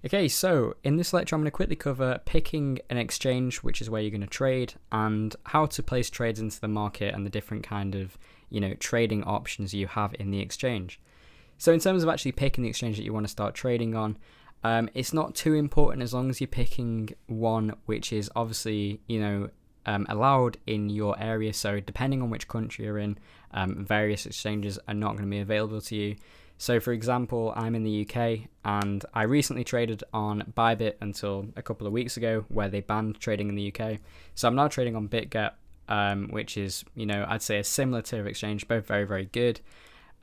Okay, so in this lecture, I'm going to quickly cover picking an exchange, which is where you're going to trade, and how to place trades into the market and the different kind of, trading options you have in the exchange. So in terms of actually picking the exchange that you want to start trading on, it's not too important as long as you're picking one which is obviously, allowed in your area. So depending on which country you're in, various exchanges are not going to be available to you. So for example, I'm in the UK and I recently traded on Bybit until a couple of weeks ago where they banned trading in the UK. So I'm now trading on BitGet, which is, I'd say a similar tier of exchange, both very, very good.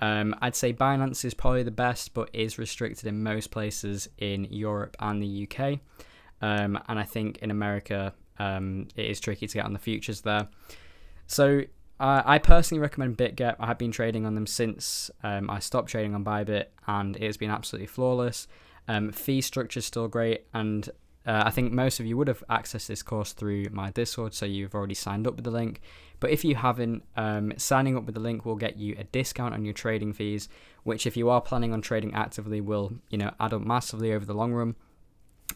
I'd say Binance is probably the best, but is restricted in most places in Europe and the UK. And I think in America, it is tricky to get on the futures there. So I personally recommend BitGet. I have been trading on them since I stopped trading on Bybit, and it has been absolutely flawless. Fee structure is still great, and I think most of you would have accessed this course through my Discord, so you've already signed up with the link. But if you haven't, signing up with the link will get you a discount on your trading fees, which if you are planning on trading actively will, add up massively over the long run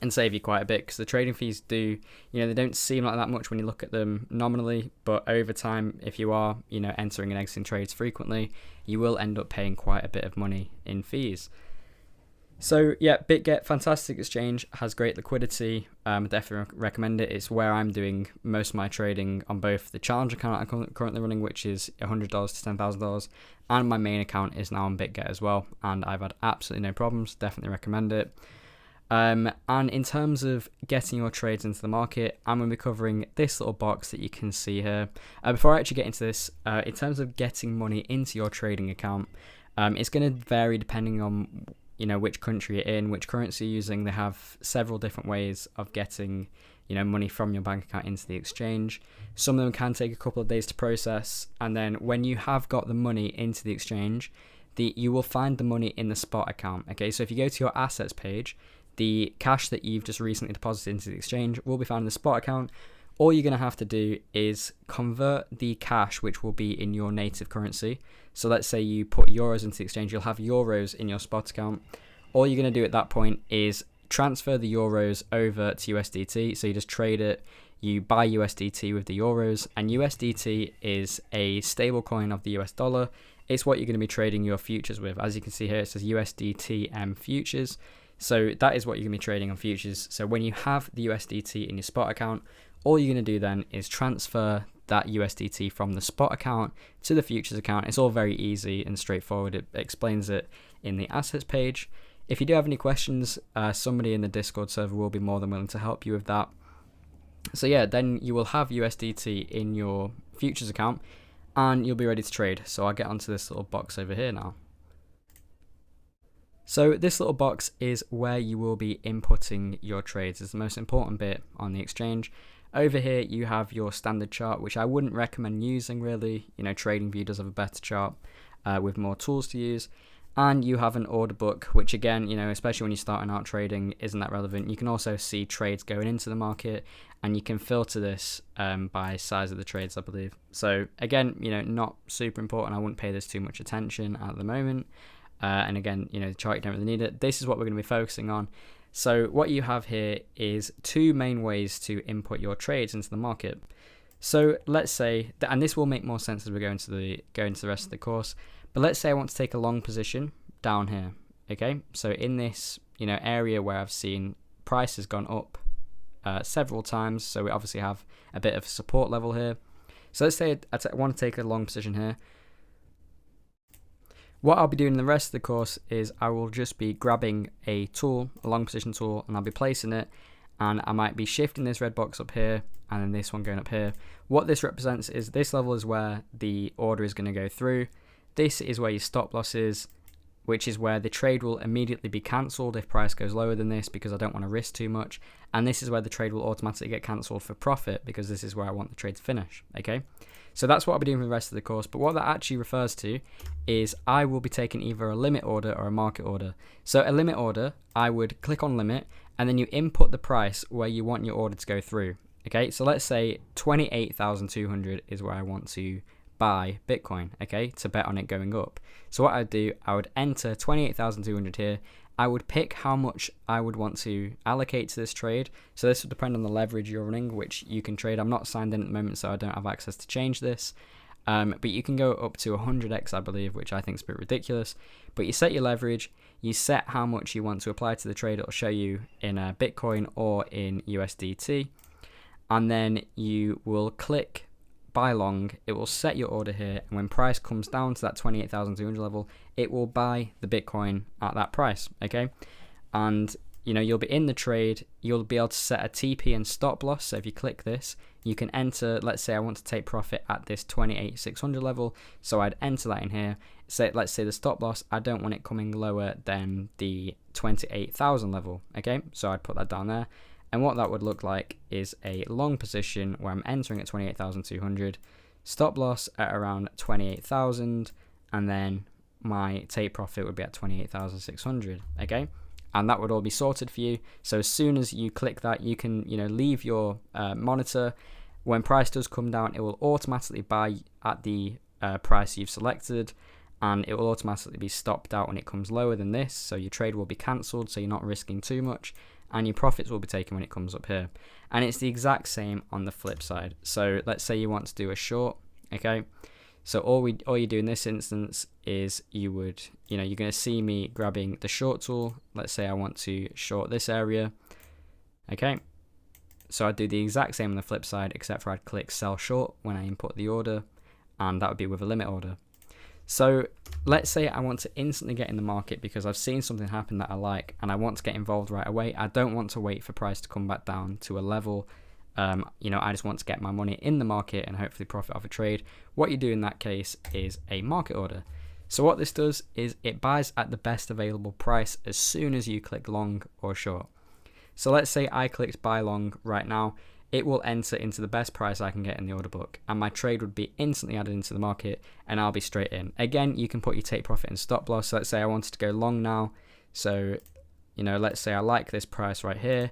and save you quite a bit, because the trading fees do, they don't seem like that much when you look at them nominally, but over time, if you are, entering and exiting trades frequently, you will end up paying quite a bit of money in fees. So yeah, BitGet, fantastic exchange, has great liquidity. Definitely recommend it. It's where I'm doing most of my trading on both the challenge account I'm currently running, which is $100 to $10,000, and my main account is now on BitGet as well, and I've had absolutely no problems. Definitely recommend it. And in terms of getting your trades into the market, I'm going to be covering this little box that you can see here. Before I actually get into this, in terms of getting money into your trading account, it's going to vary depending on which country you're in, which currency you're using. They have several different ways of getting money from your bank account into the exchange. Some of them can take a couple of days to process, and then when you have got the money into the exchange, you will find the money in the spot account. Okay, so if you go to your assets page, the cash that you've just recently deposited into the exchange will be found in the spot account. All you're going to have to do is convert the cash, which will be in your native currency. So let's say you put euros into the exchange, you'll have euros in your spot account. All you're going to do at that point is transfer the euros over to USDT. So you just trade it, you buy USDT with the euros, and USDT is a stable coin of the US dollar. It's what you're going to be trading your futures with. As you can see here, it says USDTM futures. So that is what you're going to be trading on futures. So when you have the USDT in your spot account, all you're going to do then is transfer that USDT from the spot account to the futures account. It's all very easy and straightforward. It explains it in the assets page. If you do have any questions, somebody in the Discord server will be more than willing to help you with that. So yeah, then you will have USDT in your futures account and you'll be ready to trade. So I'll get onto this little box over here now. So this little box is where you will be inputting your trades. It's the most important bit on the exchange. Over here you have your standard chart, which I wouldn't recommend using really. TradingView does have a better chart with more tools to use. And you have an order book, which again, especially when you're starting out trading, isn't that relevant. You can also see trades going into the market, and you can filter this by size of the trades, I believe. So again, not super important. I wouldn't pay this too much attention at the moment. And again, the chart, you don't really need it. This is what we're going to be focusing on. So what you have here is two main ways to input your trades into the market. So let's say, and this will make more sense as we go into the rest of the course, but let's say I want to take a long position down here. Okay, so in this area where I've seen price has gone up several times, so we obviously have a bit of support level here. So let's say I want to take a long position here. What I'll be doing in the rest of the course is I will just be grabbing a tool, a long position tool, and I'll be placing it, and I might be shifting this red box up here and then this one going up here. What this represents is this level is where the order is going to go through. This is where your stop loss is, which is where the trade will immediately be cancelled if price goes lower than this, because I don't want to risk too much. And this is where the trade will automatically get cancelled for profit, because this is where I want the trade to finish. Okay, so that's what I'll be doing for the rest of the course. But what that actually refers to is I will be taking either a limit order or a market order. So a limit order, I would click on limit, and then you input the price where you want your order to go through. Okay, so let's say 28,200 is where I want to buy Bitcoin, okay, to bet on it going up. So what I'd do, I would enter 28,200 here, I would pick how much I would want to allocate to this trade. So this would depend on the leverage you're running, which you can trade. I'm not signed in at the moment, so I don't have access to change this. But you can go up to 100x, I believe, which I think is a bit ridiculous. But you set your leverage, you set how much you want to apply to the trade. It'll show you in Bitcoin or in USDT. And then you will click buy long. It will set your order here. And when price comes down to that 28,200 level, it will buy the Bitcoin at that price. Okay. And you'll be in the trade. You'll be able to set a TP and stop loss. So if you click this, you can enter, let's say I want to take profit at this 28,600 level. So I'd enter that in here. So let's say the stop loss, I don't want it coming lower than the 28,000 level. Okay. So I'd put that down there. And what that would look like is a long position where I'm entering at 28,200, stop loss at around 28,000, and then my take profit would be at 28,600. Okay. And that would all be sorted for you. So as soon as you click that, you can, leave your monitor. When price does come down, it will automatically buy at the price you've selected, and it will automatically be stopped out when it comes lower than this. So your trade will be cancelled, so you're not risking too much, and your profits will be taken when it comes up here. And it's the exact same on the flip side. So let's say you want to do a short, okay? So all you do in this instance is you're going to see me grabbing the short tool. Let's say I want to short this area, okay? So I'd do the exact same on the flip side, except for I'd click sell short when I input the order, and that would be with a limit order. So let's say I want to instantly get in the market because I've seen something happen that I like and I want to get involved right away. I don't want to wait for price to come back down to a level. I just want to get my money in the market and hopefully profit off a trade. What you do in that case is a market order. So what this does is it buys at the best available price as soon as you click long or short. So let's say I clicked buy long right now. It will enter into the best price I can get in the order book, and my trade would be instantly added into the market, and I'll be straight in. Again, you can put your take profit and stop loss. So let's say I wanted to go long now. So, let's say I like this price right here.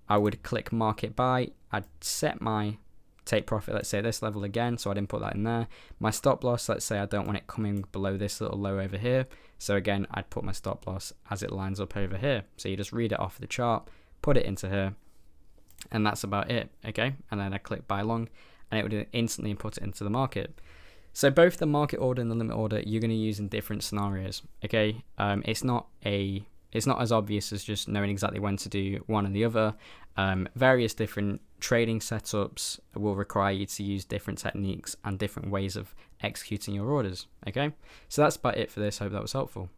I would click market buy. I'd set my take profit, let's say this level again, so I'd input that in there. My stop loss, let's say I don't want it coming below this little low over here. So again, I'd put my stop loss as it lines up over here. So you just read it off the chart, put it into here, and that's about it, okay? And then I click buy long, and it would instantly put it into the market. So both the market order and the limit order you're going to use in different scenarios, okay? It's not as obvious as just knowing exactly when to do one or the other. Various different trading setups will require you to use different techniques and different ways of executing your orders, okay? So that's about it for this. I hope that was helpful.